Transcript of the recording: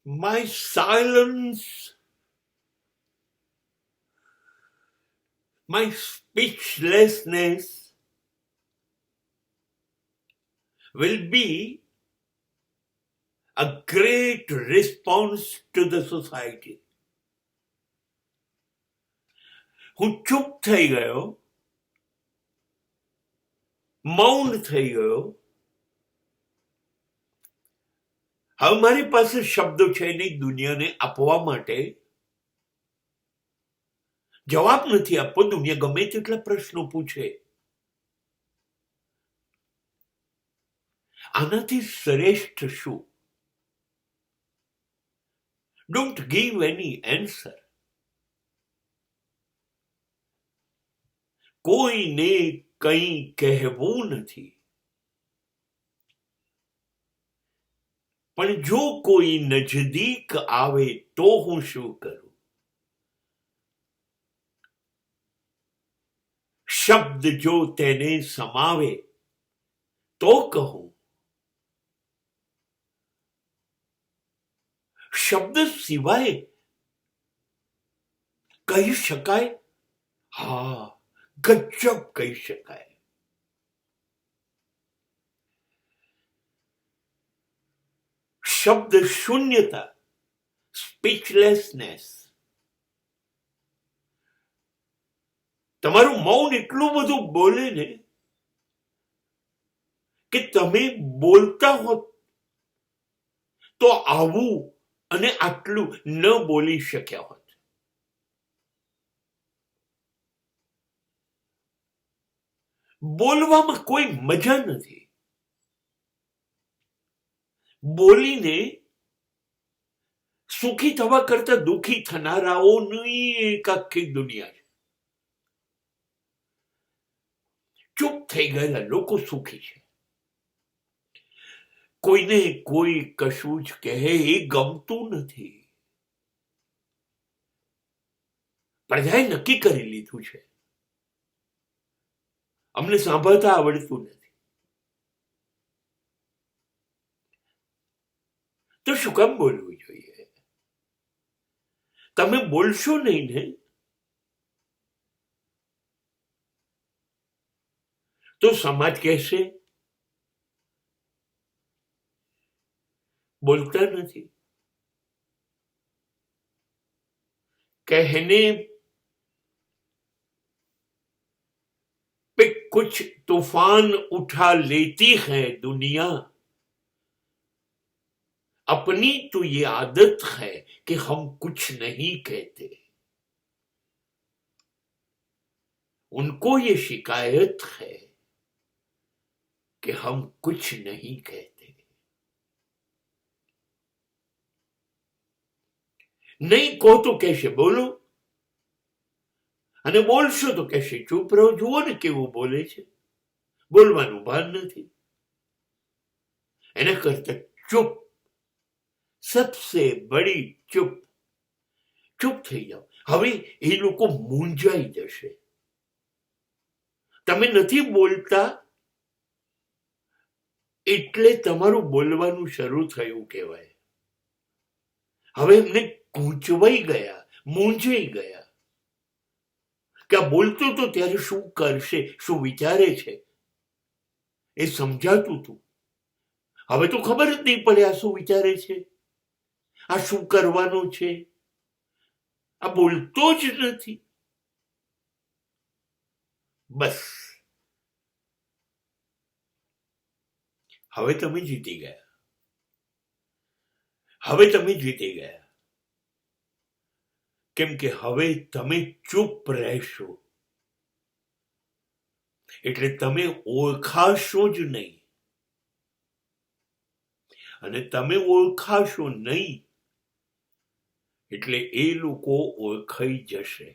My silence, my speechlessness will be a great response to the society. હું ચૂપ થઈ ગયો, મૌન થઈ ગયો. હવે મારી પાસે શબ્દો છે નહીં દુનિયાને આપવા માટે. જવાબ નથી આપવો. દુનિયા ગમે તેટલા પ્રશ્નો પૂછે. આનાથી શ્રેષ્ઠ શું? Don't give any answer. કોઈને કંઈ કહેવું નથી. પણ જો કોઈ નજદીક આવે તો હું શું કરું? શબ્દ જો તેને સમાવે તો કહું. શબ્દ સિવાય કહી શકાય? હા, ગજબ કહી શકાય. શબ્દ શૂન્યતા, સ્પીચલેસનેસ. તમારું મૌન એટલું બધું બોલે ને કે તમે બોલતા હોત તો આવું અને આટલું ન બોલી શક્યા હોત. બોલવામાં કોઈ મજા નથી. બોલીને સુખી થવા કરતા દુઃખી થનારાઓની એક આખી દુનિયા છે. ચૂપ થઈ ગયેલા લોકો સુખી છે. કોઈને કોઈ કશું જ કહે એ ગમતું નથી. પ્રજાએ નક્કી કરી લીધું છે અમને સાંભળતા આવડતું નથી, તો શું કામ બોલવું જોઈએ? તમે બોલશો નહીં ને તો સમાજ કહેશે બોલતા નથી. कहने पे कुछ तूफान उठा लेती है दुनिया, अपनी तो ये आदत है कि हम कुछ नहीं कहते. उनको ये शिकायत है कि हम कुछ नहीं कहते. નહીં કહો તો કહેશે બોલો, અને બોલશો તો કહેશે ચૂપ રહો. જુઓ ને કેવું બોલે છે, બોલવાનું ભાન નથી. એના કરતા ચૂપ, સબસે બડી ચૂપ. ચૂપ થઈ જાઓ. હવે એ લોકો મૂંઝાઈ જશે. તમે નથી બોલતા એટલે તમારું બોલવાનું શરૂ થયું કહેવાય. હવે એમને ગૂંચવાઈ ગયા, મૂંઝાઈ ગયા કે આ બોલતો તો ત્યારે શું કરશે, શું વિચારે છે એ સમજાતું હતું. હવે તો ખબર જ નહીં પડે આ શું વિચારે છે, આ શું કરવાનું છે. આ બોલતો જ નથી. બસ હવે તમે જીતી ગયા. હવે તમે જીતી ગયા. કેમ કે હવે તમે ચૂપ રહેશો એટલે તમે ઓળખાશો જ નહીં, અને તમે ઓળખાશો નહીં એટલે એ લોકો ઓળખાઈ જશે.